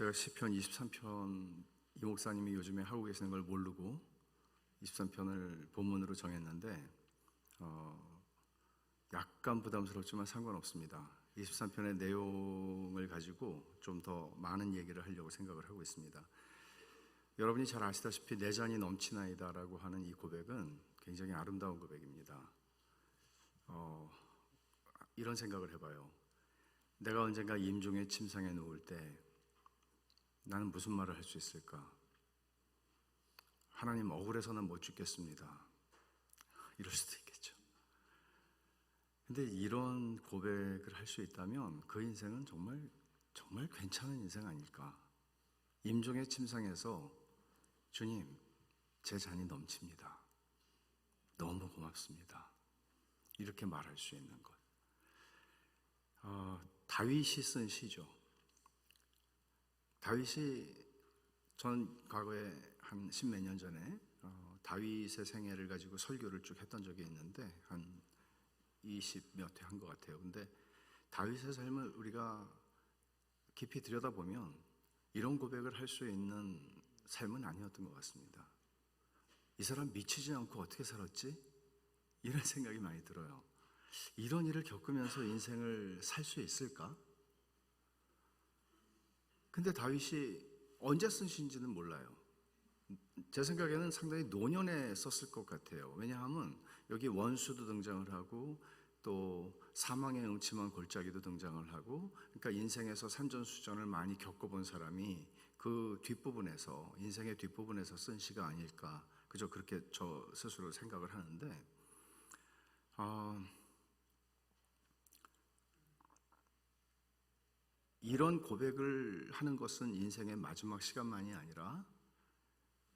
제가 시편 23편 이 목사님이 요즘에 하고 계시는 걸 모르고 23편을 본문으로 정했는데 약간 부담스럽지만 상관없습니다. 23편의 내용을 가지고 좀 더 많은 얘기를 하려고 생각을 하고 있습니다. 여러분이 잘 아시다시피 내 잔이 넘치나이다 라고 하는 이 고백은 굉장히 아름다운 고백입니다. 이런 생각을 해봐요. 내가 언젠가 임종의 침상에 누울 때 나는 무슨 말을 할 수 있을까? 하나님, 억울해서는 못 죽겠습니다. 이럴 수도 있겠죠. 근데 이런 고백을 할 수 있다면 그 인생은 정말 괜찮은 인생 아닐까? 임종의 침상에서 주님, 제 잔이 넘칩니다. 너무 고맙습니다. 이렇게 말할 수 있는 것. 다윗이 쓴 시죠. 다윗이 전 과거에 한 10몇 년 전에 다윗의 생애를 가지고 설교를 쭉 했던 적이 있는데 한 20몇 회 한 것 같아요. 근데 다윗의 삶을 우리가 깊이 들여다보면 이런 고백을 할 수 있는 삶은 아니었던 것 같습니다. 이 사람 미치지 않고 어떻게 살았지? 이런 생각이 많이 들어요. 이런 일을 겪으면서 인생을 살 수 있을까? 근데 다윗이 언제 쓴 시인지는 몰라요. 제 생각에는 상당히 노년에 썼을 것 같아요. 왜냐하면 여기 원수도 등장을 하고 또 사망의 음침한 골짜기도 등장을 하고, 그러니까 인생에서 산전수전을 많이 겪어본 사람이 그 뒷부분에서, 인생의 뒷부분에서 쓴 시가 아닐까, 그저 그렇게 저 스스로 생각을 하는데, 이런 고백을 하는 것은 인생의 마지막 시간만이 아니라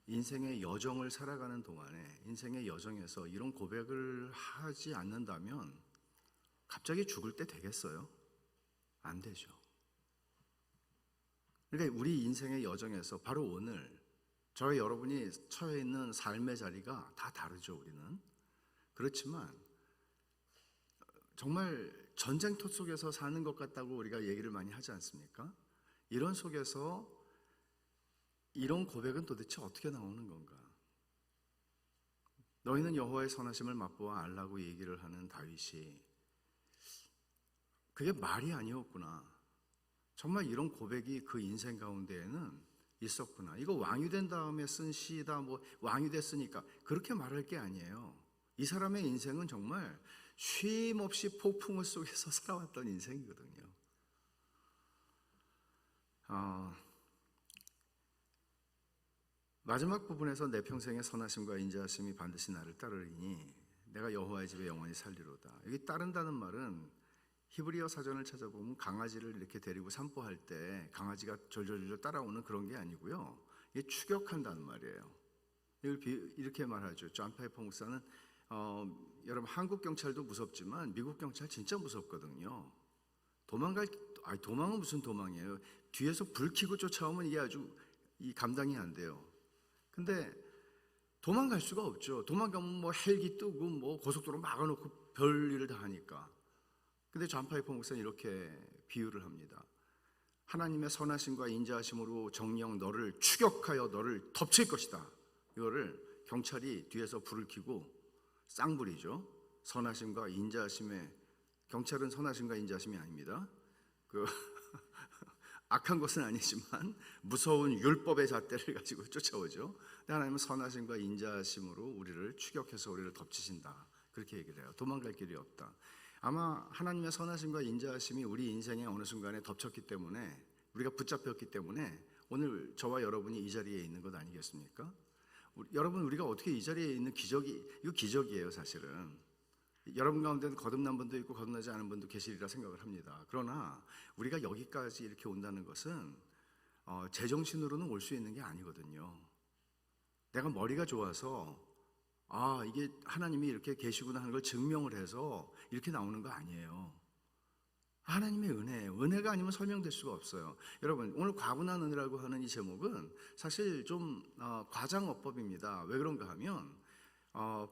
인생의 여정을 살아가는 동안에, 인생의 여정에서 이런 고백을 하지 않는다면 갑자기 죽을 때 되겠어요? 안 되죠. 그러니까 우리 인생의 여정에서 바로 오늘 저와 여러분이 처해 있는 삶의 자리가 다 다르죠. 우리는. 그렇지만 정말 전쟁터 속에서 사는 것 같다고 우리가 얘기를 많이 하지 않습니까? 이런 속에서 이런 고백은 도대체 어떻게 나오는 건가? 너희는 여호와의 선하심을 맛보아 알라고 얘기를 하는 다윗이 그게 말이 아니었구나. 정말 이런 고백이 그 인생 가운데에는 있었구나. 이거 왕이 된 다음에 쓴 시다, 뭐 왕이 됐으니까 그렇게 말할 게 아니에요. 이 사람의 인생은 정말 쉼 없이 폭풍우 속에서 살아왔던 인생이거든요. 마지막 부분에서 내 평생의 선하심과 인자하심이 반드시 나를 따르리니 내가 여호와의 집에 영원히 살리로다. 여기 따른다는 말은 히브리어 사전을 찾아보면 강아지를 이렇게 데리고 산보할 때 강아지가 졸졸졸 따라오는 그런 게 아니고요. 이게 추격한다는 말이에요. 이렇게 말하죠. 존 파이퍼 목사는 여러분, 한국 경찰도 무섭지만 미국 경찰 진짜 무섭거든요. 도망은 무슨 도망이에요. 뒤에서 불 켜고 쫓아오면 이게 아주 감당이 안 돼요. 근데 도망갈 수가 없죠. 도망가면 뭐 헬기 뜨고 뭐 고속도로 막아놓고 별일을 다 하니까. 근데 존 파이퍼 목사는 이렇게 비유를 합니다. 하나님의 선하심과 인자하심으로 정령 너를 추격하여 너를 덮칠 것이다. 이거를 경찰이 뒤에서 불을 켜고 쌍불이죠. 선하심과 인자하심의, 경찰은 선하심과 인자하심이 아닙니다. 악한 것은 아니지만 무서운 율법의 잣대를 가지고 쫓아오죠. 근데 하나님은 선하심과 인자하심으로 우리를 추격해서 우리를 덮치신다. 그렇게 얘기를 해요. 도망갈 길이 없다. 아마 하나님의 선하심과 인자하심이 우리 인생의 어느 순간에 덮쳤기 때문에, 우리가 붙잡혔기 때문에 오늘 저와 여러분이 이 자리에 있는 것 아니겠습니까? 여러분, 우리가 어떻게 이 자리에 있는 이거 기적이에요. 사실은 여러분 가운데는 거듭난 분도 있고 거듭나지 않은 분도 계시리라 생각을 합니다. 그러나 우리가 여기까지 이렇게 온다는 것은 제정신으로는 올 수 있는 게 아니거든요. 내가 머리가 좋아서 이게 하나님이 이렇게 계시구나 하는 걸 증명을 해서 이렇게 나오는 거 아니에요. 하나님의 은혜예요. 은혜가 아니면 설명될 수가 없어요. 여러분, 오늘 과분한 은혜라고 하는 이 제목은 사실 좀 과장어법입니다. 왜 그런가 하면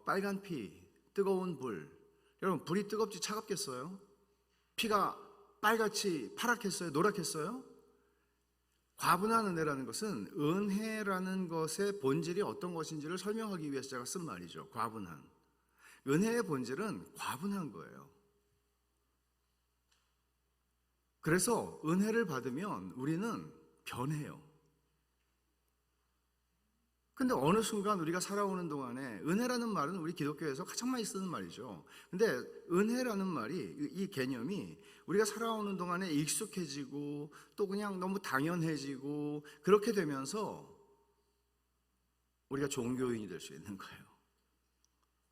빨간 피, 뜨거운 불. 여러분, 불이 뜨겁지 차갑겠어요? 피가 빨갛지 파랗겠어요? 노랗겠어요? 과분한 은혜라는 것은 은혜라는 것의 본질이 어떤 것인지를 설명하기 위해서 제가 쓴 말이죠. 과분한. 은혜의 본질은 과분한 거예요. 그래서 은혜를 받으면 우리는 변해요. 근데 어느 순간 우리가 살아오는 동안에 은혜라는 말은 우리 기독교에서 가장 많이 쓰는 말이죠. 근데 은혜라는 말이, 이 개념이 우리가 살아오는 동안에 익숙해지고 또 그냥 너무 당연해지고 그렇게 되면서 우리가 종교인이 될 수 있는 거예요.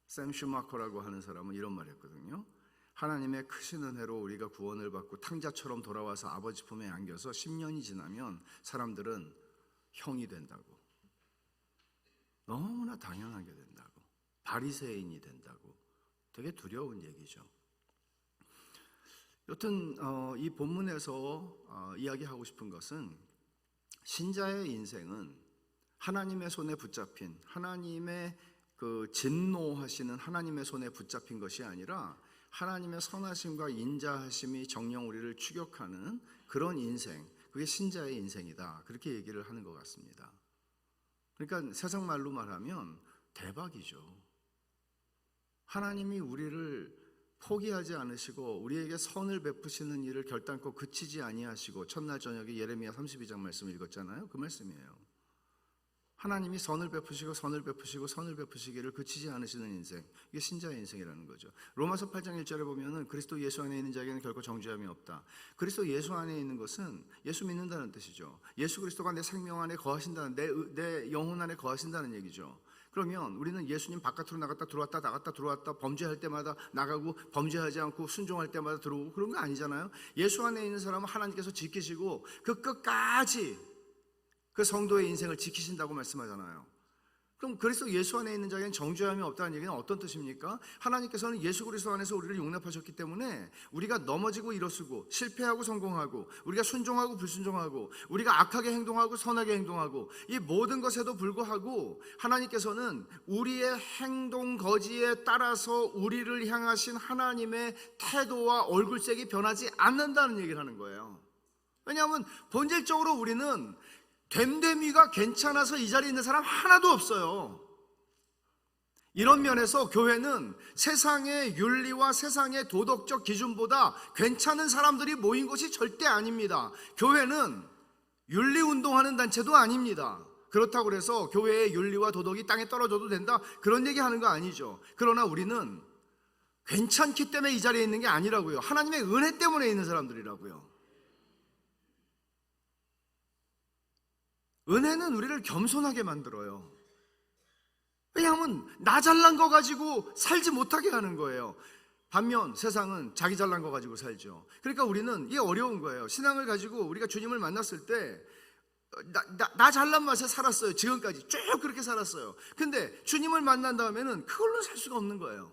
샘 슈마커라고 하는 사람은 이런 말을 했거든요. 하나님의 크신 은혜로 우리가 구원을 받고 탕자처럼 돌아와서 아버지 품에 안겨서 10년이 지나면 사람들은 형이 된다고, 너무나 당연하게 된다고, 바리새인이 된다고. 되게 두려운 얘기죠. 여튼 이 본문에서 이야기하고 싶은 것은 신자의 인생은 하나님의 손에 붙잡힌, 하나님의 그 진노하시는 하나님의 손에 붙잡힌 것이 아니라 하나님의 선하심과 인자하심이 정녕 우리를 추격하는 그런 인생, 그게 신자의 인생이다, 그렇게 얘기를 하는 것 같습니다. 그러니까 세상 말로 말하면 대박이죠. 하나님이 우리를 포기하지 않으시고 우리에게 선을 베푸시는 일을 결단코 그치지 아니하시고, 첫날 저녁에 예레미야 32장 말씀을 읽었잖아요. 그 말씀이에요. 하나님이 선을 베푸시고 선을 베푸시고 선을 베푸시기를 그치지 않으시는 인생, 이게 신자의 인생이라는 거죠. 로마서 8장 1절에 보면은 그리스도 예수 안에 있는 자에게는 결코 정죄함이 없다. 그리스도 예수 안에 있는 것은 예수 믿는다는 뜻이죠. 예수 그리스도가 내 생명 안에 거하신다는, 내 영혼 안에 거하신다는 얘기죠. 그러면 우리는 예수님 바깥으로 나갔다 들어왔다 나갔다 들어왔다, 범죄할 때마다 나가고 범죄하지 않고 순종할 때마다 들어오고 그런 거 아니잖아요. 예수 안에 있는 사람은 하나님께서 지키시고 그 끝까지 그 성도의 인생을 지키신다고 말씀하잖아요. 그럼 그리스도 예수 안에 있는 자에게는 정죄함이 없다는 얘기는 어떤 뜻입니까? 하나님께서는 예수 그리스도 안에서 우리를 용납하셨기 때문에 우리가 넘어지고 일어서고 실패하고 성공하고 우리가 순종하고 불순종하고 우리가 악하게 행동하고 선하게 행동하고 이 모든 것에도 불구하고 하나님께서는 우리의 행동 거지에 따라서 우리를 향하신 하나님의 태도와 얼굴색이 변하지 않는다는 얘기를 하는 거예요. 왜냐하면 본질적으로 우리는 됨됨이가 괜찮아서 이 자리에 있는 사람 하나도 없어요. 이런 면에서 교회는 세상의 윤리와 세상의 도덕적 기준보다 괜찮은 사람들이 모인 곳이 절대 아닙니다. 교회는 윤리운동하는 단체도 아닙니다. 그렇다고 해서 교회의 윤리와 도덕이 땅에 떨어져도 된다, 그런 얘기 하는 거 아니죠. 그러나 우리는 괜찮기 때문에 이 자리에 있는 게 아니라고요. 하나님의 은혜 때문에 있는 사람들이라고요. 은혜는 우리를 겸손하게 만들어요. 왜냐하면 나 잘난 거 가지고 살지 못하게 하는 거예요. 반면 세상은 자기 잘난 거 가지고 살죠. 그러니까 우리는 이게 어려운 거예요. 신앙을 가지고 우리가 주님을 만났을 때 나 잘난 맛에 살았어요. 지금까지 쭉 그렇게 살았어요. 근데 주님을 만난 다음에는 그걸로 살 수가 없는 거예요.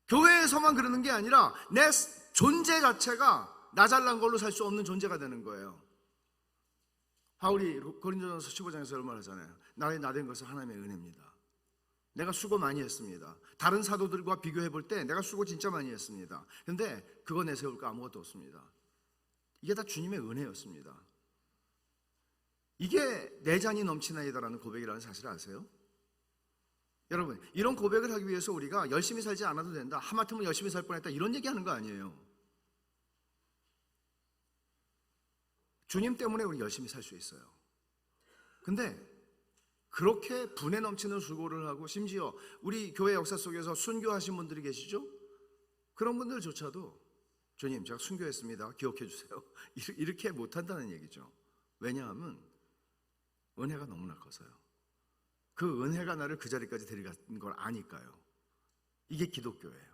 교회에서만 그러는 게 아니라 내 존재 자체가 나 잘난 걸로 살 수 없는 존재가 되는 거예요. 바울이 고린도전서 15장에서 얼마나 하잖아요. 나의 나된 것은 하나님의 은혜입니다. 내가 수고 많이 했습니다. 다른 사도들과 비교해 볼 때 내가 수고 진짜 많이 했습니다. 그런데 그거 내세울 거 아무것도 없습니다. 이게 다 주님의 은혜였습니다. 이게 내 잔이 넘치나이다라는 고백이라는 사실 아세요? 여러분, 이런 고백을 하기 위해서 우리가 열심히 살지 않아도 된다, 하마터면 열심히 살 뻔했다, 이런 얘기하는 거 아니에요. 주님 때문에 우리 열심히 살 수 있어요. 근데 그렇게 분에 넘치는 수고를 하고, 심지어 우리 교회 역사 속에서 순교하신 분들이 계시죠? 그런 분들조차도 주님, 제가 순교했습니다, 기억해 주세요, 이렇게 못한다는 얘기죠. 왜냐하면 은혜가 너무나 커서요. 그 은혜가 나를 그 자리까지 데려간 걸 아니까요. 이게 기독교예요.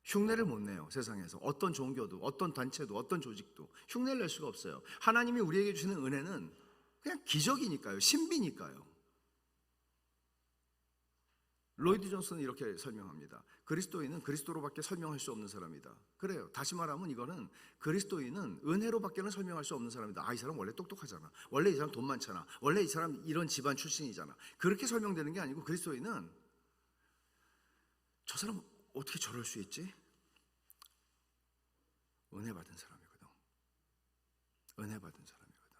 흉내를 못 내요. 세상에서 어떤 종교도, 어떤 단체도, 어떤 조직도 흉내를 낼 수가 없어요. 하나님이 우리에게 주시는 은혜는 그냥 기적이니까요. 신비니까요. 로이드 존슨은 이렇게 설명합니다. 그리스도인은 그리스도로밖에 설명할 수 없는 사람이다. 그래요. 다시 말하면 이거는 그리스도인은 은혜로밖에는 설명할 수 없는 사람이다. 아, 이 사람 원래 똑똑하잖아, 원래 이 사람 돈 많잖아, 원래 이 사람 이런 집안 출신이잖아, 그렇게 설명되는 게 아니고, 그리스도인은 저 사람 어떻게 저럴 수 있지? 은혜 받은 사람이거든. 은혜 받은 사람이거든.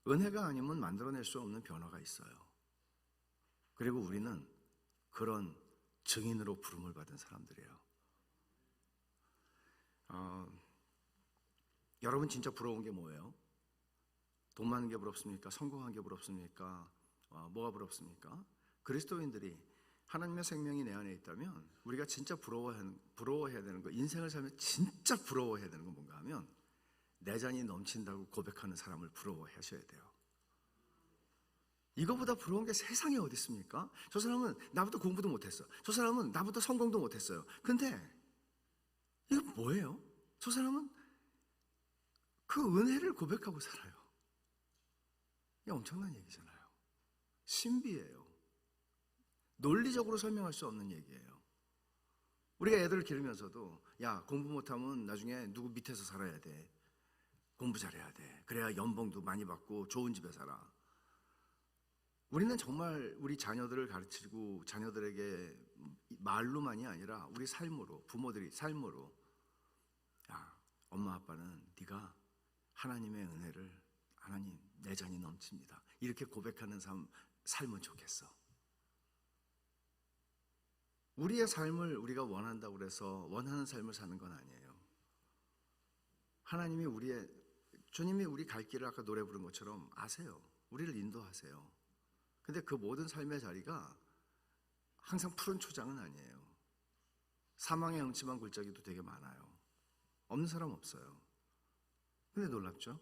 은혜가 아니면 만들어낼 수 없는 변화가 있어요. 그리고 우리는 그런 증인으로 부름을 받은 사람들이에요. 여러분 진짜 부러운 게 뭐예요? 돈 많은 게 부럽습니까? 성공한 게 부럽습니까? 뭐가 부럽습니까? 그리스도인들이 하나님의 생명이 내 안에 있다면 우리가 진짜 부러워해야 되는 거, 인생을 살면 진짜 부러워해야 되는 건 뭔가 하면 내 잔이 넘친다고 고백하는 사람을 부러워하셔야 돼요. 이거보다 부러운 게 세상에 어디 있습니까? 저 사람은 나보다 공부도 못했어. 저 사람은 나보다 성공도 못했어요. 근데 이거 뭐예요? 저 사람은 그 은혜를 고백하고 살아요. 이게 엄청난 얘기잖아요. 신비예요. 논리적으로 설명할 수 없는 얘기예요. 우리가 애들을 기르면서도 야, 공부 못하면 나중에 누구 밑에서 살아야 돼. 공부 잘해야 돼. 그래야 연봉도 많이 받고 좋은 집에 살아. 우리는 정말 우리 자녀들을 가르치고 자녀들에게 말로만이 아니라 우리 삶으로, 부모들이 삶으로, 야, 엄마 아빠는 네가 하나님의 은혜를, 하나님 내 잔이 넘칩니다, 이렇게 고백하는 삶은 좋겠어. 우리의 삶을 우리가 원한다고 해서 원하는 삶을 사는 건 아니에요. 하나님이 주님이 우리 갈 길을 아까 노래 부른 것처럼 아세요. 우리를 인도하세요. 근데 그 모든 삶의 자리가 항상 푸른 초장은 아니에요. 사망의 음침한 골짜기도 되게 많아요. 없는 사람 없어요. 근데 놀랍죠?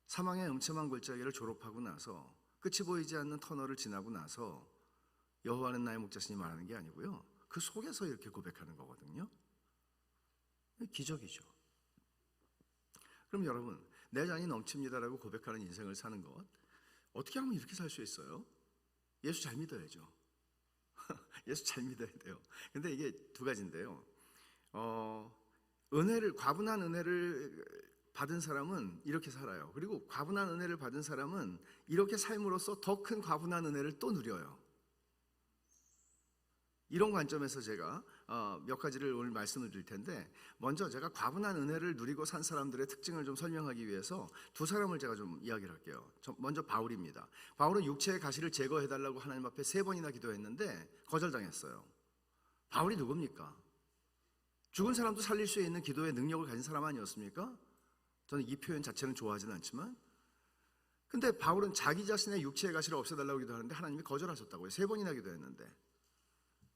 사망의 음침한 골짜기를 졸업하고 나서 끝이 보이지 않는 터널을 지나고 나서 여호와는 나의 목자시니 말하는 게 아니고요, 그 속에서 이렇게 고백하는 거거든요. 기적이죠. 그럼 여러분, 내 잔이 넘칩니다라고 고백하는 인생을 사는 것, 어떻게 하면 이렇게 살 수 있어요? 예수 잘 믿어야죠. 예수 잘 믿어야 돼요. 근데 이게 두 가지인데요. 과분한 은혜를 받은 사람은 이렇게 살아요. 그리고 과분한 은혜를 받은 사람은 이렇게 삶으로써 더 큰 과분한 은혜를 또 누려요. 이런 관점에서 제가 몇 가지를 오늘 말씀을 드릴 텐데, 먼저 제가 과분한 은혜를 누리고 산 사람들의 특징을 좀 설명하기 위해서 두 사람을 제가 좀 이야기를 할게요. 먼저 바울입니다. 바울은 육체의 가시를 제거해달라고 하나님 앞에 3번이나 기도했는데 거절당했어요. 바울이 누굽니까? 죽은 사람도 살릴 수 있는 기도의 능력을 가진 사람 아니었습니까? 저는 이 표현 자체는 좋아하지는 않지만, 근데 바울은 자기 자신의 육체의 가시를 없애달라고 기도하는데 하나님이 거절하셨다고요. 3번이나 기도했는데.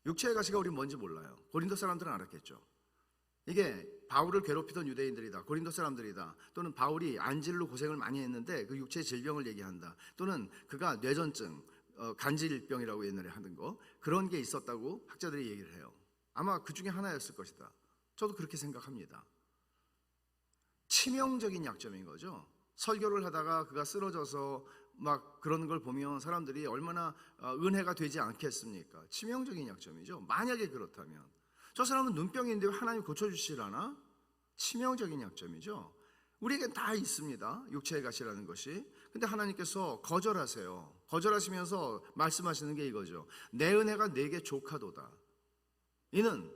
육체의 가시가 우린 뭔지 몰라요. 고린도 사람들은 알았겠죠. 이게 바울을 괴롭히던 유대인들이다, 고린도 사람들이다, 또는 바울이 안질로 고생을 많이 했는데 그 육체의 질병을 얘기한다, 또는 그가 뇌전증, 간질병이라고 옛날에 하는 거, 그런 게 있었다고 학자들이 얘기를 해요. 아마 그 중에 하나였을 것이다. 저도 그렇게 생각합니다. 치명적인 약점인 거죠. 설교를 하다가 그가 쓰러져서 막 그런 걸 보면 사람들이 얼마나 은혜가 되지 않겠습니까? 치명적인 약점이죠. 만약에 그렇다면 저 사람은 눈병인데 하나님 고쳐주시려나? 치명적인 약점이죠. 우리에겐 다 있습니다, 육체의 가시라는 것이. 근데 하나님께서 거절하세요. 거절하시면서 말씀하시는 게 이거죠. 내 은혜가 내게 족하도다. 이는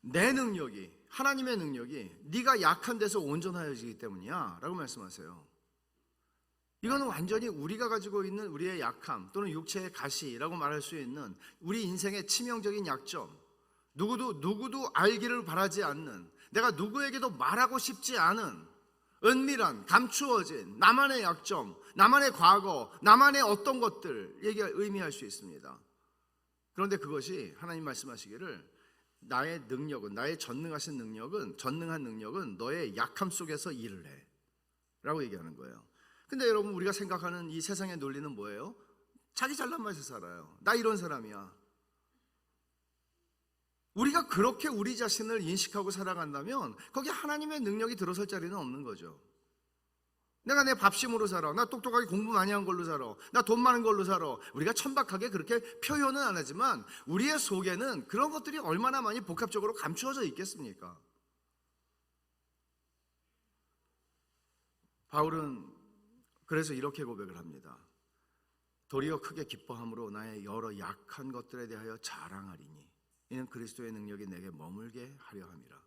내 능력이, 하나님의 능력이 네가 약한 데서 온전하여지기 때문이야 라고 말씀하세요. 이거는 완전히 우리가 가지고 있는 우리의 약함 또는 육체의 가시라고 말할 수 있는 우리 인생의 치명적인 약점, 누구도 알기를 바라지 않는, 내가 누구에게도 말하고 싶지 않은 은밀한, 감추어진 나만의 약점, 나만의 과거, 나만의 어떤 것들 의미할 수 있습니다. 그런데 그것이 하나님 말씀하시기를 나의 능력은, 나의 전능한 능력은 너의 약함 속에서 일을 해 라고 얘기하는 거예요. 근데 여러분, 우리가 생각하는 이 세상의 논리는 뭐예요? 자기 잘난 맛에 살아요. 나 이런 사람이야. 우리가 그렇게 우리 자신을 인식하고 살아간다면 거기 하나님의 능력이 들어설 자리는 없는 거죠. 내가 내 밥심으로 살아, 나 똑똑하게 공부 많이 한 걸로 살아, 나 돈 많은 걸로 살아. 우리가 천박하게 그렇게 표현은 안 하지만 우리의 속에는 그런 것들이 얼마나 많이 복합적으로 감추어져 있겠습니까? 바울은 그래서 이렇게 고백을 합니다. 도리어 크게 기뻐함으로 나의 여러 약한 것들에 대하여 자랑하리니 이는 그리스도의 능력이 내게 머물게 하려 함이라.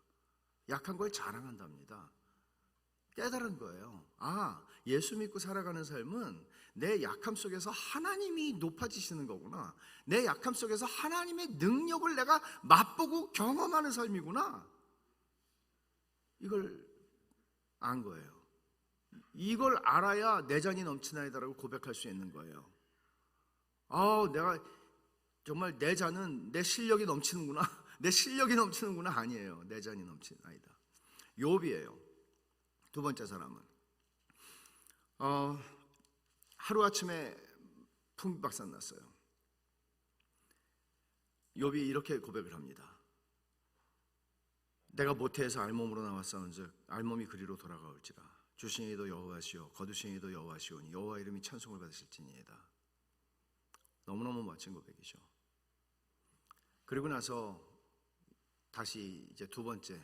약한 걸 자랑한답니다. 깨달은 거예요. 아, 예수 믿고 살아가는 삶은 내 약함 속에서 하나님이 높아지시는 거구나. 내 약함 속에서 하나님의 능력을 내가 맛보고 경험하는 삶이구나. 이걸 안 거예요. 이걸 알아야 내장이 넘치나이다라고 고백할 수 있는 거예요. 내가 정말 내 잔은 내 실력이 넘치는구나. 내 실력이 넘치는구나. 아니에요. 내 잔이 넘치나이다. 욥이에요. 두 번째 사람은 하루아침에 풍비박산 났어요. 욥이 이렇게 고백을 합니다. 내가 모태에서 알몸으로 나왔사온즉 알몸이 그리로 돌아가올지라. 주신 이도 여호와시오 거두신 이도 여호와시오니 여호와 이름이 찬송을 받으실지니이다. 너무너무 멋진 고백이죠. 그리고 나서 다시 이제 두 번째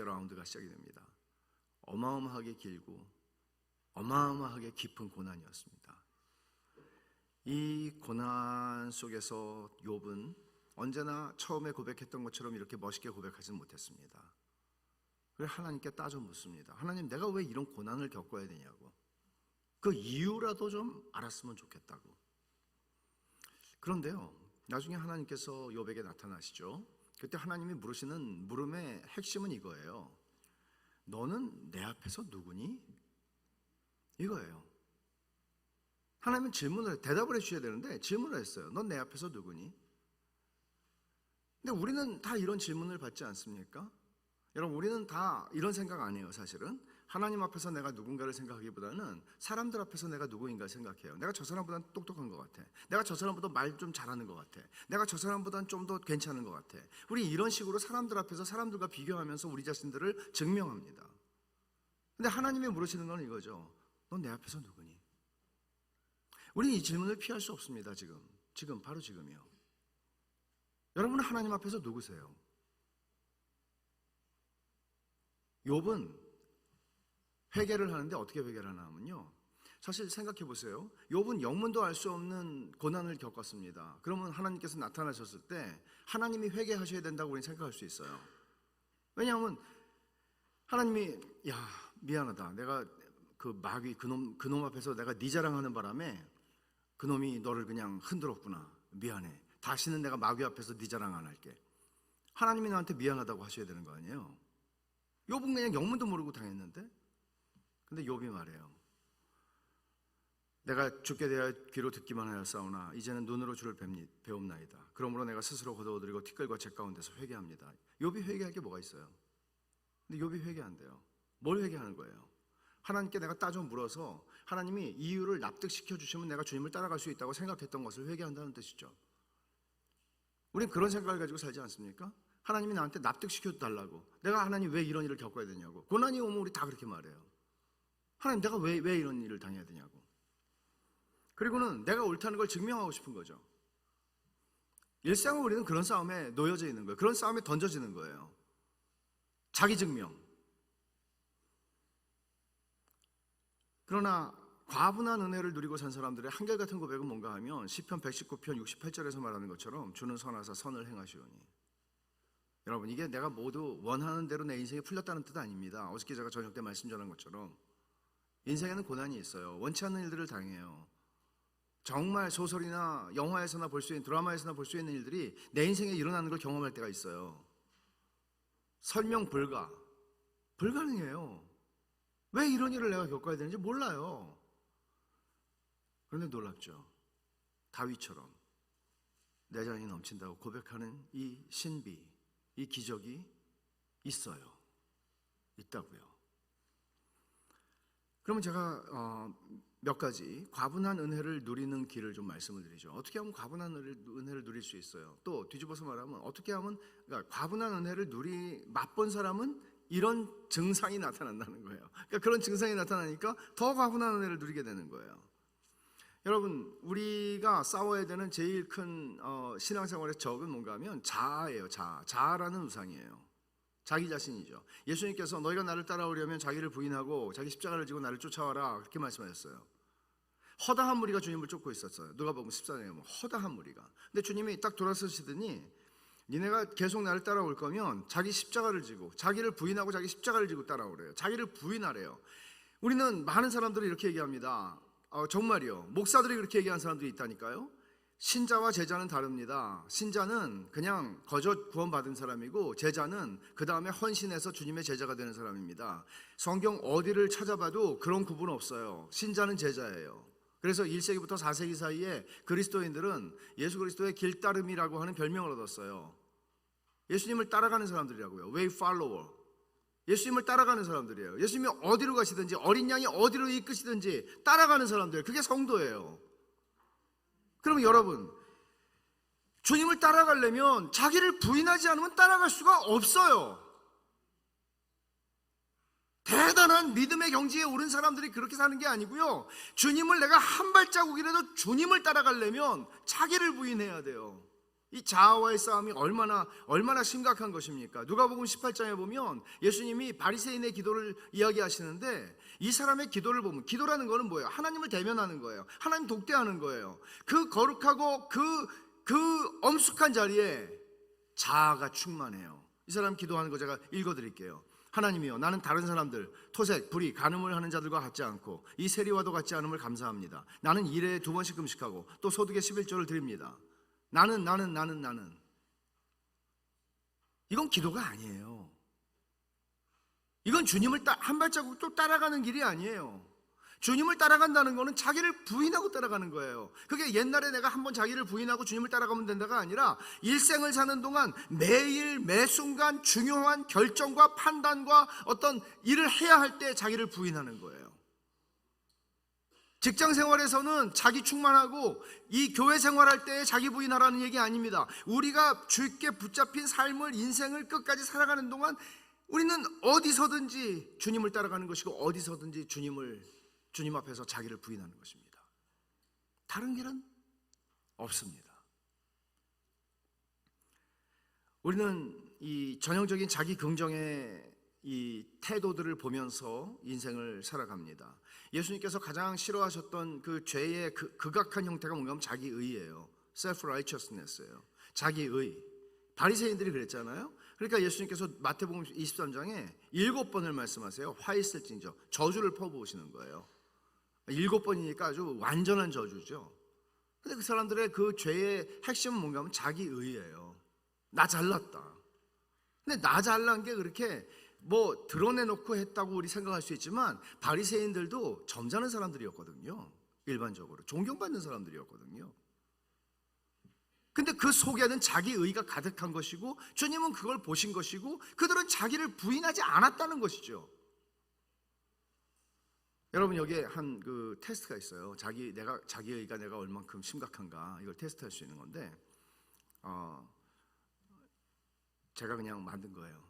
라운드가 시작이 됩니다. 어마어마하게 길고 어마어마하게 깊은 고난이었습니다. 이 고난 속에서 욥은 언제나 처음에 고백했던 것처럼 이렇게 멋있게 고백하지는 못했습니다. 그래서 하나님께 따져 묻습니다. 하나님, 내가 왜 이런 고난을 겪어야 되냐고. 그 이유라도 좀 알았으면 좋겠다고. 그런데요, 나중에 하나님께서 욥에게 나타나시죠. 그때 하나님이 물으시는 물음의 핵심은 이거예요. 너는 내 앞에서 누구니? 이거예요. 하나님은 대답을 해주셔야 되는데 질문을 했어요. 넌 내 앞에서 누구니? 근데 우리는 다 이런 질문을 받지 않습니까? 여러분, 우리는 다 이런 생각 안 해요. 사실은 하나님 앞에서 내가 누군가를 생각하기보다는 사람들 앞에서 내가 누구인가 생각해요. 내가 저 사람보다는 똑똑한 것 같아. 내가 저 사람보다 말 좀 잘하는 것 같아. 내가 저 사람보다는 좀 더 괜찮은 것 같아. 우리 이런 식으로 사람들 앞에서 사람들과 비교하면서 우리 자신들을 증명합니다. 근데 하나님이 물으시는 건 이거죠. 넌 내 앞에서 누구니? 우리는 이 질문을 피할 수 없습니다. 지금 바로 지금이요. 여러분은 하나님 앞에서 누구세요? 욥은 회개를 하는데 어떻게 회개를 하나 하면요, 사실 생각해 보세요. 욥은 영문도 알 수 없는 고난을 겪었습니다. 그러면 하나님께서 나타나셨을 때 하나님이 회개하셔야 된다고 우리는 생각할 수 있어요. 왜냐하면 하나님이 미안하다. 내가 그 마귀 그놈 앞에서 내가 네 자랑하는 바람에 그놈이 너를 그냥 흔들었구나. 미안해. 다시는 내가 마귀 앞에서 네 자랑 안 할게. 하나님이 나한테 미안하다고 하셔야 되는 거 아니에요? 욥은 그냥 영문도 모르고 당했는데, 근데 욥이 말해요. 내가 죽게 되어 귀로 듣기만 하였사오나 이제는 눈으로 주를 배웁나이다. 그러므로 내가 스스로 거두어드리고 티끌과 재 가운데서 회개합니다. 욥이 회개할 게 뭐가 있어요? 근데 욥이 회개한대요. 뭘 회개하는 거예요? 하나님께 내가 따져 물어서 하나님이 이유를 납득시켜 주시면 내가 주님을 따라갈 수 있다고 생각했던 것을 회개한다는 뜻이죠. 우린 그런 생각을 가지고 살지 않습니까? 하나님이 나한테 납득시켜 달라고. 내가 하나님 왜 이런 일을 겪어야 되냐고. 고난이 오면 우리 다 그렇게 말해요. 하나님, 내가 왜 이런 일을 당해야 되냐고. 그리고는 내가 옳다는 걸 증명하고 싶은 거죠. 일상은 우리는 그런 싸움에 놓여져 있는 거예요. 그런 싸움에 던져지는 거예요. 자기 증명. 그러나 과분한 은혜를 누리고 산 사람들의 한결같은 고백은 뭔가 하면 시편 119편 68절에서 말하는 것처럼 주는 선하사 선을 행하시오니. 여러분, 이게 내가 모두 원하는 대로 내 인생이 풀렸다는 뜻 아닙니다. 어저께 제가 저녁 때 말씀 전한 것처럼 인생에는 고난이 있어요. 원치 않는 일들을 당해요. 정말 소설이나 영화에서나 볼 수 있는, 드라마에서나 볼 수 있는 일들이 내 인생에 일어나는 걸 경험할 때가 있어요. 설명 불가능해요. 왜 이런 일을 내가 겪어야 되는지 몰라요. 그런데 놀랍죠. 다윗처럼 내 잔이 넘친다고 고백하는 이 신비, 이 기적이 있다고요. 그러면 제가 몇 가지 과분한 은혜를 누리는 길을 좀 말씀을 드리죠. 어떻게 하면 과분한 은혜를 누릴 수 있어요? 또 뒤집어서 말하면 어떻게 하면, 그러니까 과분한 은혜를 맛본 사람은 이런 증상이 나타난다는 거예요. 그러니까 그런 증상이 나타나니까 더 과분한 은혜를 누리게 되는 거예요. 여러분, 우리가 싸워야 되는 제일 큰 신앙생활의 적은 뭔가 하면 자아예요. 자아라는 우상이에요. 자기 자신이죠. 예수님께서 너희가 나를 따라오려면 자기를 부인하고 자기 십자가를 지고 나를 쫓아와라, 그렇게 말씀하셨어요. 허다한 무리가 주님을 쫓고 있었어요. 누가복음 14장에 보면 허다한 무리가. 근데 주님이 딱 돌아서시더니 니네가 계속 나를 따라올 거면 자기 십자가를 지고, 자기를 부인하고 자기 십자가를 지고 따라오래요. 자기를 부인하래요. 우리는 많은 사람들이 이렇게 얘기합니다. 정말이요. 목사들이 그렇게 얘기하는 사람들이 있다니까요. 신자와 제자는 다릅니다. 신자는 그냥 거저 구원받은 사람이고, 제자는 그 다음에 헌신해서 주님의 제자가 되는 사람입니다. 성경 어디를 찾아봐도 그런 구분 없어요. 신자는 제자예요. 그래서 1세기부터 4세기 사이에 그리스도인들은 예수 그리스도의 길따름이라고 하는 별명을 얻었어요. 예수님을 따라가는 사람들이라고요. Way follower. 예수님을 따라가는 사람들이에요. 예수님이 어디로 가시든지, 어린 양이 어디로 이끄시든지 따라가는 사람들, 그게 성도예요. 그럼 여러분, 주님을 따라가려면 자기를 부인하지 않으면 따라갈 수가 없어요. 대단한 믿음의 경지에 오른 사람들이 그렇게 사는 게 아니고요, 주님을 내가 한 발자국이라도 주님을 따라가려면 자기를 부인해야 돼요. 이 자아와의 싸움이 얼마나 심각한 것입니까? 누가복음 18장에 보면 예수님이 바리새인의 기도를 이야기하시는데, 이 사람의 기도를 보면, 기도라는 거는 뭐예요? 하나님을 대면하는 거예요. 하나님 독대하는 거예요. 그 거룩하고 그 엄숙한 자리에 자아가 충만해요. 이 사람 기도하는 거 제가 읽어드릴게요. 하나님이여, 나는 다른 사람들 토색, 불의, 간음을 하는 자들과 같지 않고 이 세리와도 같지 않음을 감사합니다. 나는 일에 2번씩 금식하고 또 소득의 11조를 드립니다. 나는 이건 기도가 아니에요. 이건 주님을 한 발자국 또 따라가는 길이 아니에요. 주님을 따라간다는 거는 자기를 부인하고 따라가는 거예요. 그게 옛날에 내가 한번 자기를 부인하고 주님을 따라가면 된다가 아니라, 일생을 사는 동안 매일 매순간 중요한 결정과 판단과 어떤 일을 해야 할 때 자기를 부인하는 거예요. 직장 생활에서는 자기 충만하고, 이 교회 생활할 때 자기 부인하라는 얘기 아닙니다. 우리가 주께 붙잡힌 삶을, 인생을 끝까지 살아가는 동안 우리는 어디서든지 주님을 따라가는 것이고, 어디서든지 주님 앞에서 자기를 부인하는 것입니다. 다른 길은 없습니다. 우리는 이 전형적인 자기 긍정의 이 태도들을 보면서 인생을 살아갑니다. 예수님께서 가장 싫어하셨던 그 죄의 극악한 형태가 뭔가 하면 자기의예요. self-righteousness예요. 자기의. 바리새인들이 그랬잖아요. 그러니까 예수님께서 마태복음 23장에 7번을 말씀하세요. 화 있을진저, 저주를 퍼부으시는 거예요. 7번이니까 아주 완전한 저주죠. 근데 그 사람들의 그 죄의 핵심은 뭔가 하면 자기의예요. 나 잘났다. 근데 나 잘난 게 그렇게 뭐 드러내놓고 했다고 우리 생각할 수 있지만, 바리새인들도 점잖은 사람들이었거든요. 일반적으로 존경받는 사람들이었거든요. 근데 그 속에는 자기의가 가득한 것이고, 주님은 그걸 보신 것이고, 그들은 자기를 부인하지 않았다는 것이죠. 여러분, 여기에 한 그 테스트가 있어요. 자기의가 내가 얼만큼 심각한가, 이걸 테스트할 수 있는 건데, 제가 그냥 만든 거예요.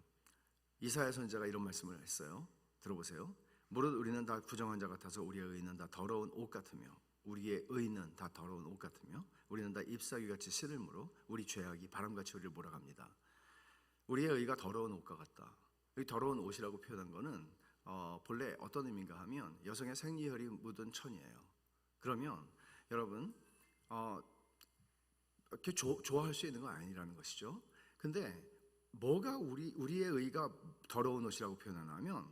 이사야 선지자가 이런 말씀을 했어요. 들어보세요. 무릇 우리는 다 부정한 자 같아서 우리의 의는 다 더러운 옷 같으며, 우리의 의는 다 더러운 옷 같으며, 우리는 다 잎사귀같이 시들므로 우리 죄악이 바람같이 우리를 몰아갑니다. 우리의 의가 더러운 옷과 같다. 이 더러운 옷이라고 표현한 거는 본래 어떤 의미인가 하면, 여성의 생리혈이 묻은 천이에요. 그러면 여러분, 이렇게 좋아할 수 있는 건 아니라는 것이죠. 근데 뭐가 우리의 의가 더러운 옷이라고 표현하냐면,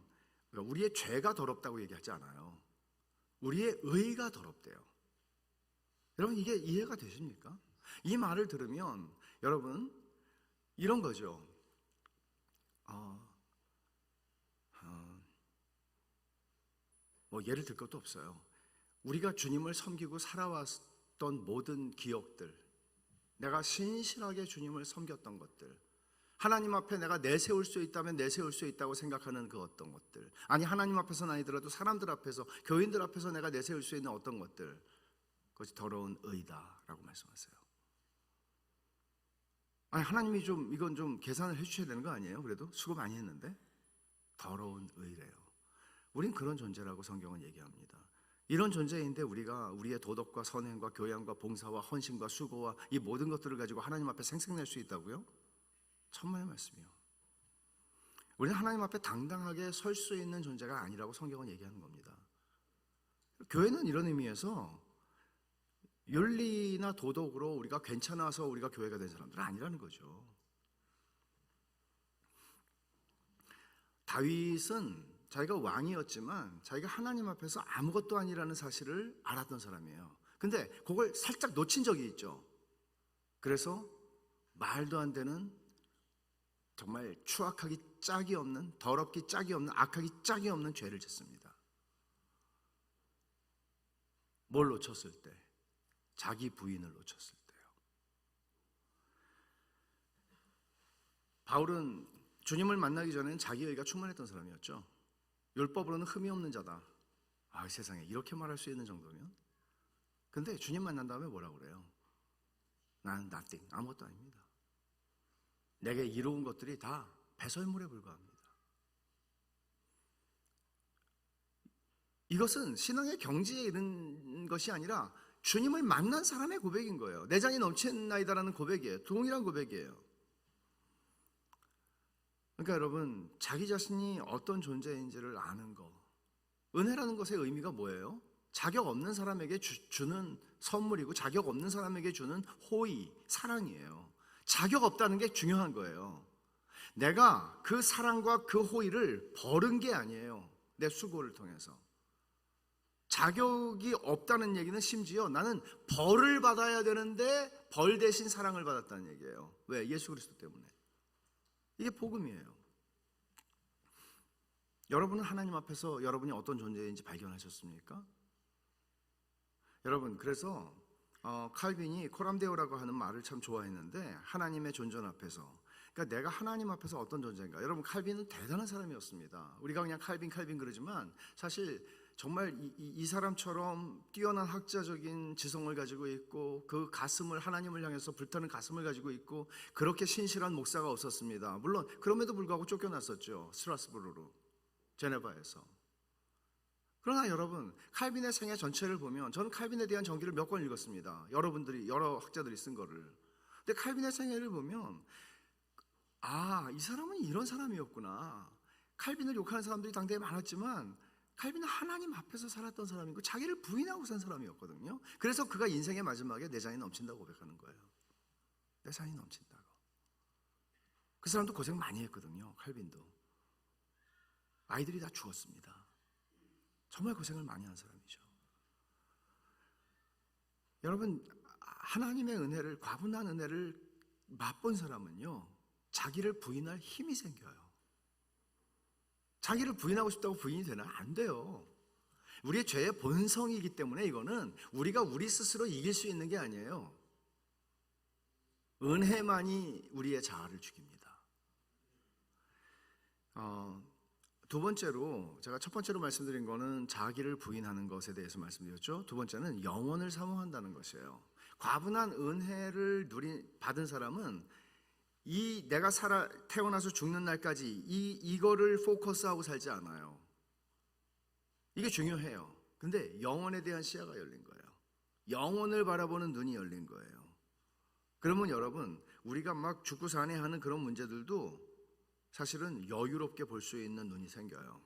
그러니까 우리의 죄가 더럽다고 얘기하지 않아요. 우리의 의가 더럽대요. 여러분, 이게 이해가 되십니까? 이 말을 들으면 여러분, 이런 거죠. 뭐 예를 들 것도 없어요. 우리가 주님을 섬기고 살아왔던 모든 기억들, 내가 신실하게 주님을 섬겼던 것들, 하나님 앞에 내가 내세울 수 있다면 내세울 수 있다고 생각하는 그 어떤 것들, 아니 하나님 앞에서는 아니더라도 사람들 앞에서, 교인들 앞에서 내가 내세울 수 있는 어떤 것들, 그것이 더러운 의다라고 말씀하세요. 아니 하나님이 이건 좀 계산을 해주셔야 되는 거 아니에요? 그래도 수고 많이 했는데 더러운 의래요. 우린 그런 존재라고 성경은 얘기합니다. 이런 존재인데 우리가 우리의 도덕과 선행과 교양과 봉사와 헌신과 수고와 이 모든 것들을 가지고 하나님 앞에 생색낼 수 있다고요? 천만의 말씀이요. 우리는 하나님 앞에 당당하게 설 수 있는 존재가 아니라고 성경은 얘기하는 겁니다. 교회는 이런 의미에서 윤리나 도덕으로 우리가 괜찮아서 우리가 교회가 된 사람들은 아니라는 거죠. 다윗은 자기가 왕이었지만 자기가 하나님 앞에서 아무것도 아니라는 사실을 알았던 사람이에요. 근데 그걸 살짝 놓친 적이 있죠. 그래서 말도 안 되는, 정말 추악하기 짝이 없는, 더럽기 짝이 없는, 악하기 짝이 없는 죄를 짓습니다. 뭘 놓쳤을 때? 자기 부인을 놓쳤을 때요. 바울은 주님을 만나기 전에는 자기 의가 충만했던 사람이었죠. 율법으로는 흠이 없는 자다. 세상에 이렇게 말할 수 있는 정도면. 근데 주님 만난 다음에 뭐라고 그래요? 나는 nothing, 아무것도 아닙니다. 내게 이로운 것들이 다 배설물에 불과합니다. 이것은 신앙의 경지에 이른 것이 아니라 주님을 만난 사람의 고백인 거예요. 내 잔이 넘치나이다라는 고백이에요. 동일한 고백이에요. 그러니까 여러분, 자기 자신이 어떤 존재인지를 아는 거, 은혜라는 것의 의미가 뭐예요? 자격 없는 사람에게 주는 선물이고 자격 없는 사람에게 주는 호의, 사랑이에요. 자격 없다는 게 중요한 거예요. 내가 그 사랑과 그 호의를 벌은 게 아니에요. 내 수고를 통해서. 자격이 없다는 얘기는 심지어 나는 벌을 받아야 되는데 벌 대신 사랑을 받았다는 얘기예요. 왜? 예수 그리스도 때문에. 이게 복음이에요. 여러분은 하나님 앞에서 여러분이 어떤 존재인지 발견하셨습니까? 여러분, 그래서 칼빈이 코람데오라고 하는 말을 참 좋아했는데, 하나님의 존존 앞에서, 그러니까 내가 하나님 앞에서 어떤 존재인가. 여러분, 칼빈은 대단한 사람이었습니다. 우리가 그냥 칼빈 그러지만 사실 정말 이 사람처럼 뛰어난 학자적인 지성을 가지고 있고, 그 가슴을, 하나님을 향해서 불타는 가슴을 가지고 있고, 그렇게 신실한 목사가 없었습니다. 물론 그럼에도 불구하고 쫓겨났었죠. 스트라스부르로, 제네바에서. 그러나 여러분, 칼빈의 생애 전체를 보면, 저는 칼빈에 대한 전기를 몇 권 읽었습니다. 여러 학자들이 쓴 거를. 근데 칼빈의 생애를 보면, 이 사람은 이런 사람이었구나. 칼빈을 욕하는 사람들이 당대에 많았지만 칼빈은 하나님 앞에서 살았던 사람이고 자기를 부인하고 산 사람이었거든요. 그래서 그가 인생의 마지막에 내 잔이 넘친다고 고백하는 거예요. 내 잔이 넘친다고. 그 사람도 고생 많이 했거든요. 칼빈도. 아이들이 다 죽었습니다. 정말 고생을 많이 한 사람이죠. 여러분, 하나님의 은혜를, 과분한 은혜를 맛본 사람은요, 자기를 부인할 힘이 생겨요. 자기를 부인하고 싶다고 부인이 되나? 안 돼요. 우리의 죄의 본성이기 때문에 이거는 우리가 우리 스스로 이길 수 있는 게 아니에요. 은혜만이 우리의 자아를 죽입니다. 두 번째로, 제가 첫 번째로 말씀드린 거는 자기를 부인하는 것에 대해서 말씀드렸죠. 두 번째는 영원을 사모한다는 것이에요. 과분한 은혜를 받은 사람은 내가 태어나서 죽는 날까지 이거를 포커스하고 살지 않아요. 이게 중요해요. 근데 영원에 대한 시야가 열린 거예요. 영원을 바라보는 눈이 열린 거예요. 그러면 여러분, 우리가 막 죽고 사네 하는 그런 문제들도 사실은 여유롭게 볼 수 있는 눈이 생겨요.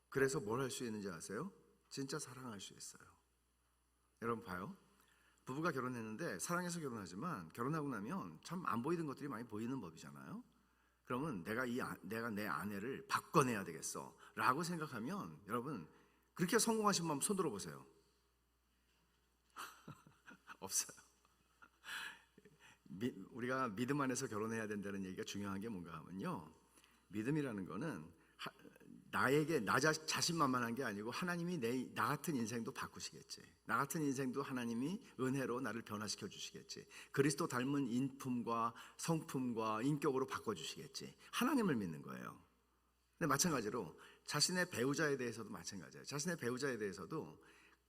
그래서 뭘 할 수 있는지 아세요? 진짜 사랑할 수 있어요. 여러분 봐요. 부부가 결혼했는데 사랑해서 결혼하지만 결혼하고 나면 참 안 보이던 것들이 많이 보이는 법이잖아요. 그러면 내가 내 아내를 바꿔내야 되겠어 라고 생각하면, 여러분, 그렇게 성공하신 분 손 들어보세요. 없어요. 우리가 믿음 안에서 결혼해야 된다는 얘기가 중요한 게 뭔가 하면요, 믿음이라는 거는 나에게 나 자신만만한 게 아니고 하나님이 나 같은 인생도 바꾸시겠지. 나 같은 인생도 하나님이 은혜로 나를 변화시켜 주시겠지. 그리스도 닮은 인품과 성품과 인격으로 바꿔주시겠지. 하나님을 믿는 거예요. 근데 마찬가지로 자신의 배우자에 대해서도 마찬가지예요. 자신의 배우자에 대해서도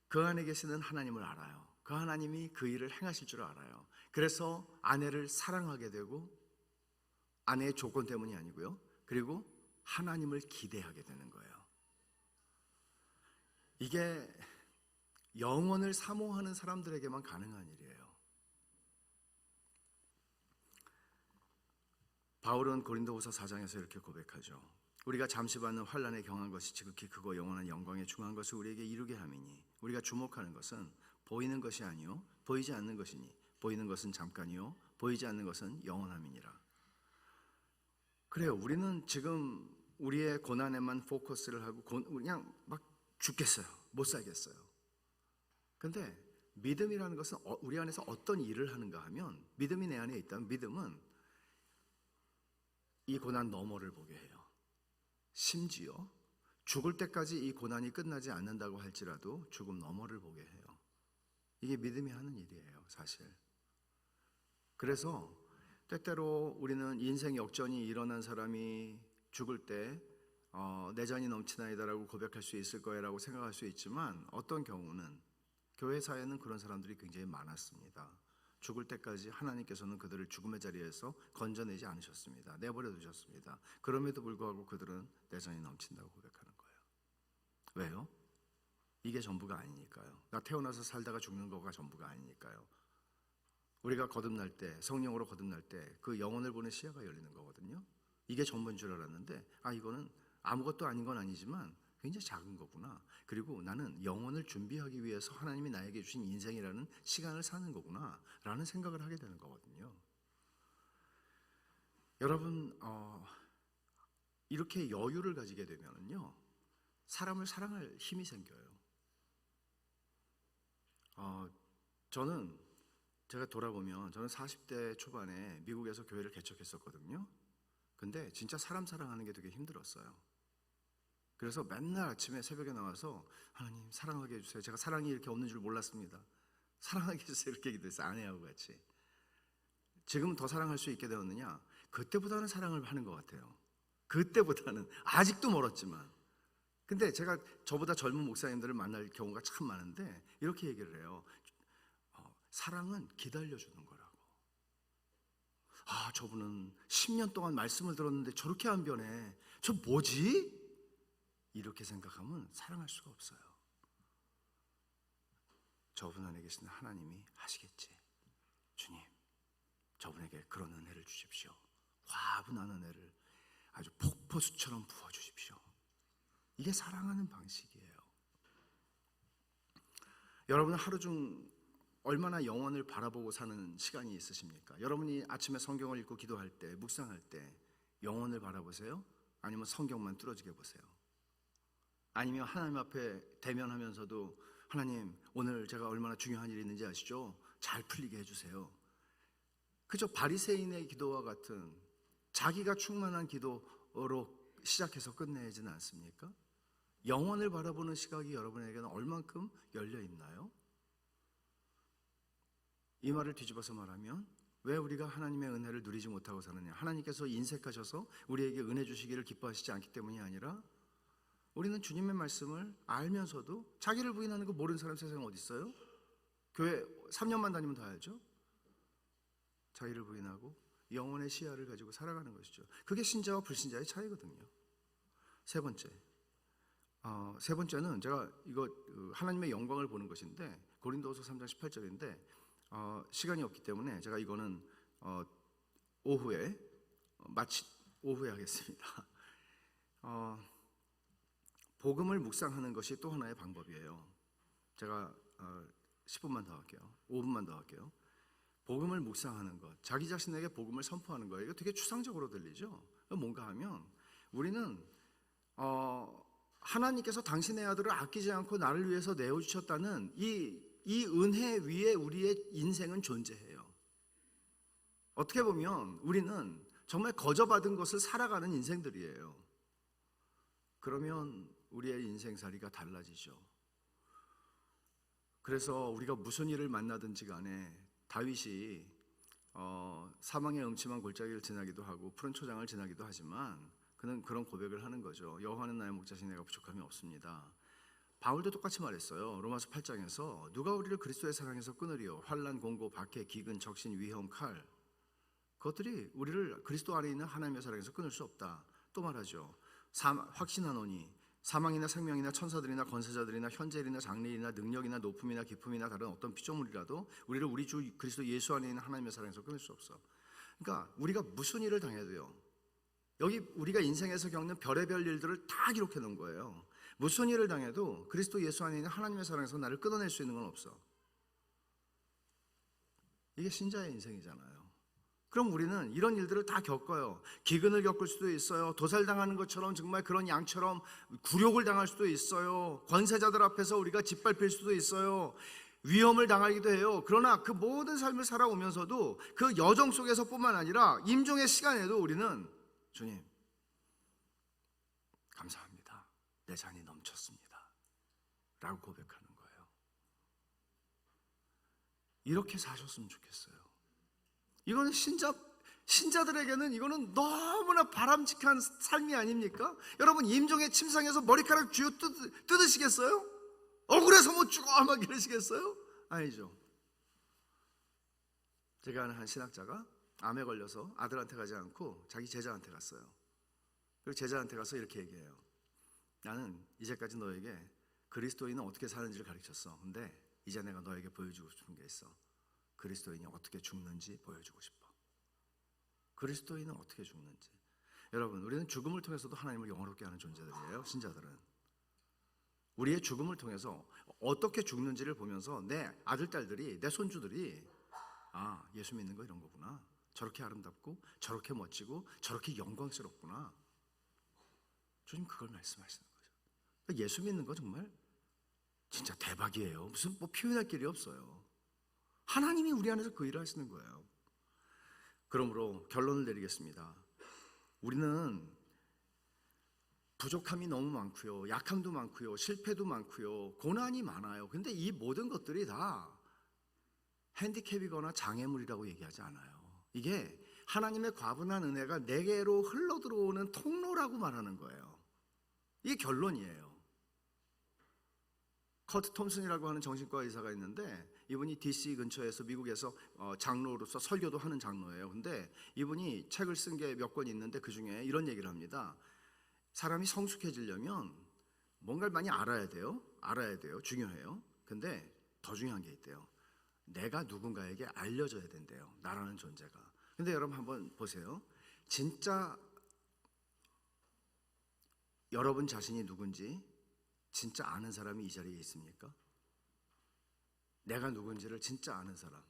그 안에 계시는 하나님을 알아요. 그 하나님이 그 일을 행하실 줄 알아요. 그래서 아내를 사랑하게 되고, 아내의 조건 때문이 아니고요, 그리고 하나님을 기대하게 되는 거예요. 이게 영원을 사모하는 사람들에게만 가능한 일이에요. 바울은 고린도후서 4장에서 이렇게 고백하죠. 우리가 잠시 받는 환난에 경한 것이 지극히 크고 영원한 영광에 중한 것을 우리에게 이루게 함이니, 우리가 주목하는 것은 보이는 것이 아니요 보이지 않는 것이니, 보이는 것은 잠깐이요 보이지 않는 것은 영원함이니라. 그래요. 우리는 지금 우리의 고난에만 포커스를 하고 그냥 막 죽겠어요. 못 살겠어요. 근데 믿음이라는 것은 우리 안에서 어떤 일을 하는가 하면, 믿음이 내 안에 있다면 믿음은 이 고난 너머를 보게 해요. 심지어 죽을 때까지 이 고난이 끝나지 않는다고 할지라도 죽음 너머를 보게 해요. 이게 믿음이 하는 일이에요, 사실. 그래서 때때로 우리는 인생 역전이 일어난 사람이 죽을 때 내전이 넘치나이다라고 고백할 수 있을 거라고 생각할 수 있지만, 어떤 경우는 교회사에는 그런 사람들이 굉장히 많았습니다. 죽을 때까지 하나님께서는 그들을 죽음의 자리에서 건져내지 않으셨습니다. 내버려 두셨습니다. 그럼에도 불구하고 그들은 내전이 넘친다고 고백하는 거예요. 왜요? 이게 전부가 아니니까요. 나 태어나서 살다가 죽는 거가 전부가 아니니까요. 우리가 거듭날 때, 성령으로 거듭날 때 그 영혼을 보는 시야가 열리는 거거든요. 이게 전부인 줄 알았는데, 이거는 아무것도 아닌 건 아니지만 굉장히 작은 거구나. 그리고 나는 영혼을 준비하기 위해서 하나님이 나에게 주신 인생이라는 시간을 사는 거구나 라는 생각을 하게 되는 거거든요. 여러분, 이렇게 여유를 가지게 되면요, 사람을 사랑할 힘이 생겨요. 저는 제가 돌아보면, 저는 40대 초반에 미국에서 교회를 개척했었거든요. 근데 진짜 사람 사랑하는 게 되게 힘들었어요. 그래서 맨날 아침에 새벽에 나와서 하나님 사랑하게 해주세요. 제가 사랑이 이렇게 없는 줄 몰랐습니다. 사랑하게 해주세요. 이렇게 기도했어요. 아내하고 같이. 지금은 더 사랑할 수 있게 되었느냐? 그때보다는 사랑을 하는 것 같아요. 그때보다는. 아직도 멀었지만. 근데 제가 저보다 젊은 목사님들을 만날 경우가 참 많은데 이렇게 얘기를 해요. 사랑은 기다려주는 거라고. 저분은 10년 동안 말씀을 들었는데 저렇게 안 변해. 저 뭐지? 이렇게 생각하면 사랑할 수가 없어요. 저분 안에 계신 하나님이 하시겠지. 주님, 저분에게 그런 은혜를 주십시오. 과분한 은혜를 아주 폭포수처럼 부어주십시오. 이게 사랑하는 방식이에요. 여러분 하루 중 얼마나 영혼을 바라보고 사는 시간이 있으십니까? 여러분이 아침에 성경을 읽고 기도할 때, 묵상할 때 영혼을 바라보세요? 아니면 성경만 뚫어지게 보세요? 아니면 하나님 앞에 대면하면서도 하나님 오늘 제가 얼마나 중요한 일이 있는지 아시죠? 잘 풀리게 해주세요. 그저 바리새인의 기도와 같은 자기가 충만한 기도로 시작해서 끝내지는 않습니까? 영혼을 바라보는 시각이 여러분에게는 얼만큼 열려 있나요? 이 말을 뒤집어서 말하면, 왜 우리가 하나님의 은혜를 누리지 못하고 사느냐? 하나님께서 인색하셔서 우리에게 은혜 주시기를 기뻐하시지 않기 때문이 아니라, 우리는 주님의 말씀을 알면서도 자기를 부인하는 거 모르는 사람 세상에 어디 있어요? 교회 3년만 다니면 다 알죠? 자기를 부인하고 영혼의 시야를 가지고 살아가는 것이죠. 그게 신자와 불신자의 차이거든요. 세 번째는 제가 이거 하나님의 영광을 보는 것인데, 고린도후서 3장 18절인데 시간이 없기 때문에 제가 이거는 오후에 하겠습니다. 복음을 묵상하는 것이 또 하나의 방법이에요. 제가 10분만 더 할게요. 5분만 더 할게요. 복음을 묵상하는 것, 자기 자신에게 복음을 선포하는 거예요. 이거 되게 추상적으로 들리죠? 뭔가 하면 우리는 하나님께서 당신의 아들을 아끼지 않고 나를 위해서 내어주셨다는 이 은혜 위에 우리의 인생은 존재해요. 어떻게 보면 우리는 정말 거저받은 것을 살아가는 인생들이에요. 그러면 우리의 인생살이가 달라지죠. 그래서 우리가 무슨 일을 만나든지 간에 다윗이 사망의 음침한 골짜기를 지나기도 하고 푸른 초장을 지나기도 하지만 그는 그런 고백을 하는 거죠. 여호와는 나의 목자시니 내가 부족함이 없습니다. 바울도 똑같이 말했어요. 로마서 8장에서 누가 우리를 그리스도의 사랑에서 끊으리요? 환난, 공고, 박해, 기근, 적신, 위험, 칼, 그것들이 우리를 그리스도 안에 있는 하나님의 사랑에서 끊을 수 없다. 또 말하죠. 확신하노니 사망이나 생명이나 천사들이나 권세자들이나 현재일이나 장래일이나 능력이나 높음이나 깊음이나 다른 어떤 피조물이라도 우리를 우리 주 그리스도 예수 안에 있는 하나님의 사랑에서 끊을 수 없어. 그러니까 우리가 무슨 일을 당해도요, 여기 우리가 인생에서 겪는 별의별 일들을 다 기록해 놓은 거예요. 무슨 일을 당해도 그리스도 예수 안에 있는 하나님의 사랑에서 나를 끊어낼 수 있는 건 없어. 이게 신자의 인생이잖아요. 그럼 우리는 이런 일들을 다 겪어요. 기근을 겪을 수도 있어요. 도살당하는 것처럼 정말 그런 양처럼 굴욕을 당할 수도 있어요. 권세자들 앞에서 우리가 짓밟힐 수도 있어요. 위험을 당하기도 해요. 그러나 그 모든 삶을 살아오면서도 그 여정 속에서뿐만 아니라 임종의 시간에도 우리는 주님 감사합니다. 내 잔이 넘쳤습니다. 라고 고백하는 거예요. 이렇게 사셨으면 좋겠어요. 이거는 신자들에게는 이거는 너무나 바람직한 삶이 아닙니까? 여러분 임종의 침상에서 머리카락 쥐어 뜯으시겠어요? 억울해서 못 죽어 막 이러시겠어요? 아니죠. 제가 아는 한 신학자가 암에 걸려서 아들한테 가지 않고 자기 제자한테 갔어요. 그리고 제자한테 가서 이렇게 얘기해요. 나는 이제까지 너에게 그리스도인은 어떻게 사는지를 가르쳤어. 근데 이제 내가 너에게 보여주고 싶은 게 있어. 그리스도인이 어떻게 죽는지 보여주고 싶어. 그리스도인은 어떻게 죽는지. 여러분, 우리는 죽음을 통해서도 하나님을 영화롭게 하는 존재들이에요. 신자들은 우리의 죽음을 통해서 어떻게 죽는지를 보면서 내 아들, 딸들이, 내 손주들이 아, 예수 믿는 거 이런 거구나. 저렇게 아름답고 저렇게 멋지고 저렇게 영광스럽구나. 주님 그걸 말씀하시는 거죠. 그러니까 예수 믿는 거 정말 진짜 대박이에요. 무슨 뭐 표현할 길이 없어요. 하나님이 우리 안에서 그 일을 하시는 거예요. 그러므로 결론을 내리겠습니다. 우리는 부족함이 너무 많고요, 약함도 많고요, 실패도 많고요, 고난이 많아요. 근데 이 모든 것들이 다 핸디캡이거나 장애물이라고 얘기하지 않아요. 이게 하나님의 과분한 은혜가 내게로 흘러들어오는 통로라고 말하는 거예요. 이게 결론이에요. 커트 톰슨이라고 하는 정신과 의사가 있는데 이분이 DC 근처에서 미국에서 장로로서 설교도 하는 장로예요. 근데 이분이 책을 쓴 게 몇 권 있는데 그 중에 이런 얘기를 합니다. 사람이 성숙해지려면 뭔가를 많이 알아야 돼요. 중요해요. 근데 더 중요한 게 있대요. 내가 누군가에게 알려줘야 된대요. 나라는 존재가. 근데 여러분 한번 보세요. 진짜 여러분 자신이 누군지 진짜 아는 사람이 이 자리에 있습니까? 내가 누군지를 진짜 아는 사람.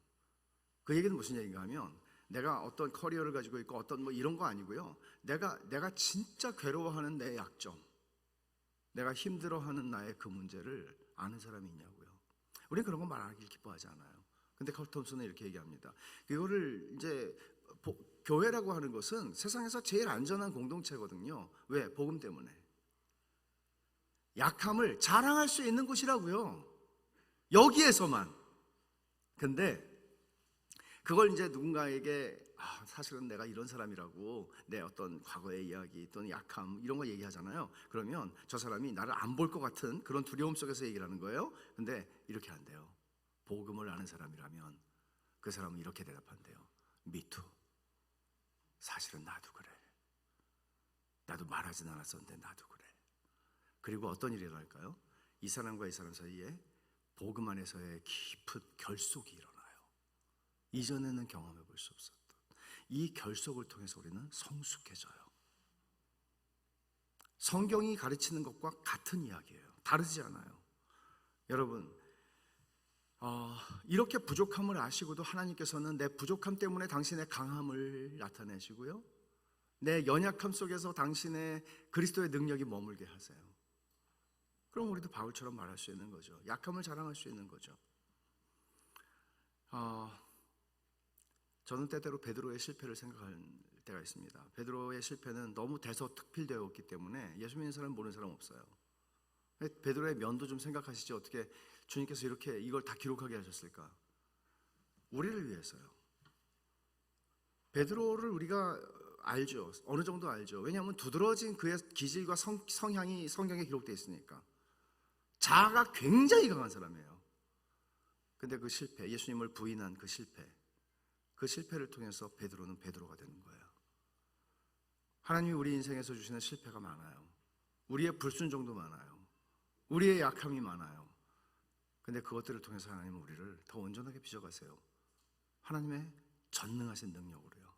그 얘기는 무슨 얘기인가 하면 내가 어떤 커리어를 가지고 있고 어떤 뭐 이런 거 아니고요. 내가 진짜 괴로워하는 내 약점, 내가 힘들어하는 나의 그 문제를 아는 사람이 있냐고요. 우리는 그런 거 말하기 기뻐하지 않아요. 근데 커트 톰슨은 이렇게 얘기합니다. 이거를 이제 교회라고 하는 것은 세상에서 제일 안전한 공동체거든요. 왜? 복음 때문에. 약함을 자랑할 수 있는 곳이라고요. 여기에서만. 근데 그걸 이제 누군가에게 사실은 내가 이런 사람이라고 내 어떤 과거의 이야기 또는 약함 이런 거 얘기하잖아요. 그러면 저 사람이 나를 안 볼 것 같은 그런 두려움 속에서 얘기를 하는 거예요. 근데 이렇게 한대요. 복음을 아는 사람이라면 그 사람은 이렇게 대답한대요. Me too. 사실은 나도 그래. 나도 말하진 않았었는데 나도 그래. 그리고 어떤 일이 일어날까요? 이 사람과 이 사람 사이에 복음 안에서의 깊은 결속이 일어나요. 이전에는 경험해 볼 수 없었던 이 결속을 통해서 우리는 성숙해져요. 성경이 가르치는 것과 같은 이야기예요. 다르지 않아요. 여러분, 이렇게 부족함을 아시고도 하나님께서는 내 부족함 때문에 당신의 강함을 나타내시고요, 내 연약함 속에서 당신의 그리스도의 능력이 머물게 하세요. 그럼 우리도 바울처럼 말할 수 있는 거죠. 약함을 자랑할 수 있는 거죠. 저는 때때로 베드로의 실패를 생각할 때가 있습니다. 베드로의 실패는 너무 대서특필되어 있기 때문에 예수 믿는 사람 모르는 사람 없어요. 베드로의 면도 좀 생각하시죠. 어떻게 주님께서 이렇게 이걸 다 기록하게 하셨을까? 우리를 위해서요. 베드로를 우리가 알죠. 어느 정도 알죠. 왜냐하면 두드러진 그의 기질과 성향이 성경에 기록되어 있으니까. 자아가 굉장히 강한 사람이에요. 근데 그 실패, 예수님을 부인한 그 실패를 통해서 베드로는 베드로가 되는 거예요. 하나님이 우리 인생에서 주시는 실패가 많아요. 우리의 불순종도 많아요. 우리의 약함이 많아요. 근데 그것들을 통해서 하나님은 우리를 더 온전하게 빚어가세요. 하나님의 전능하신 능력으로요.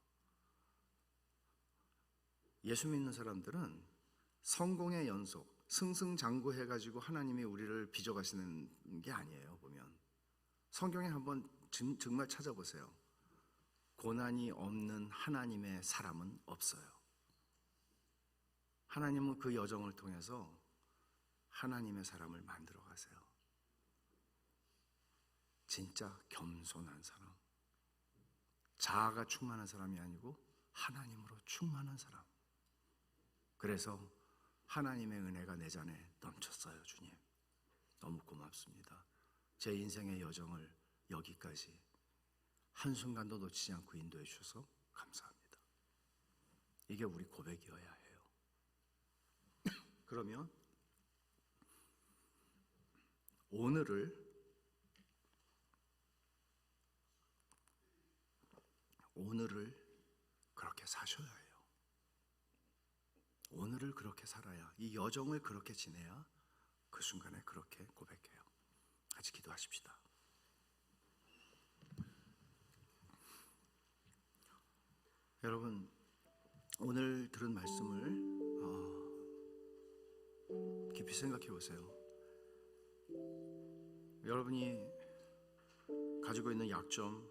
예수 믿는 사람들은 성공의 연속, 승승장구해가지고 하나님이 우리를 빚어가시는 게 아니에요. 보면 성경에 한번 정말 찾아보세요. 고난이 없는 하나님의 사람은 없어요. 하나님은 그 여정을 통해서 하나님의 사람을 만들어 가세요. 진짜 겸손한 사람, 자아가 충만한 사람이 아니고 하나님으로 충만한 사람. 그래서 하나님의 은혜가 내 잔에 넘쳤어요. 주님, 너무 고맙습니다. 제 인생의 여정을 여기까지 한순간도 놓치지 않고 인도해 주셔서 감사합니다. 이게 우리 고백이어야 해요. 그러면 오늘을 그렇게 사셔야 해요. 오늘을 그렇게 살아야, 이 여정을 그렇게 지내야 그 순간에 그렇게 고백해요. 같이 기도하십시다. 여러분, 오늘 들은 말씀을 깊이 생각해 보세요. 여러분이 가지고 있는 약점,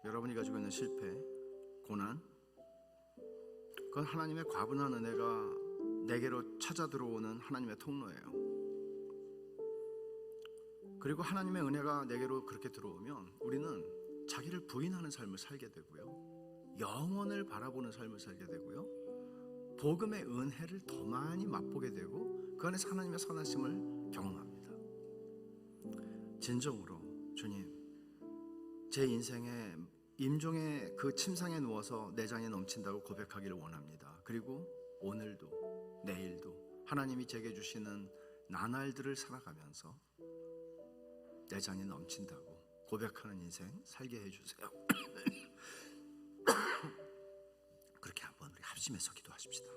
여러분이 가지고 있는 실패, 고난, 그건 하나님의 과분한 은혜가 내게로 찾아 들어오는 하나님의 통로예요. 그리고 하나님의 은혜가 내게로 그렇게 들어오면 우리는 자기를 부인하는 삶을 살게 되고요, 영원을 바라보는 삶을 살게 되고요, 복음의 은혜를 더 많이 맛보게 되고 그 안에서 하나님의 선하심을 경험합니다. 진정으로 주님, 제 인생에 임종의 그 침상에 누워서 내 잔이 넘친다고 고백하기를 원합니다. 그리고 오늘도 내일도 하나님이 제게 주시는 나날들을 살아가면서 내 잔이 넘친다고 고백하는 인생 살게 해주세요. 그렇게 한번 우리 합심해서 기도하십시다.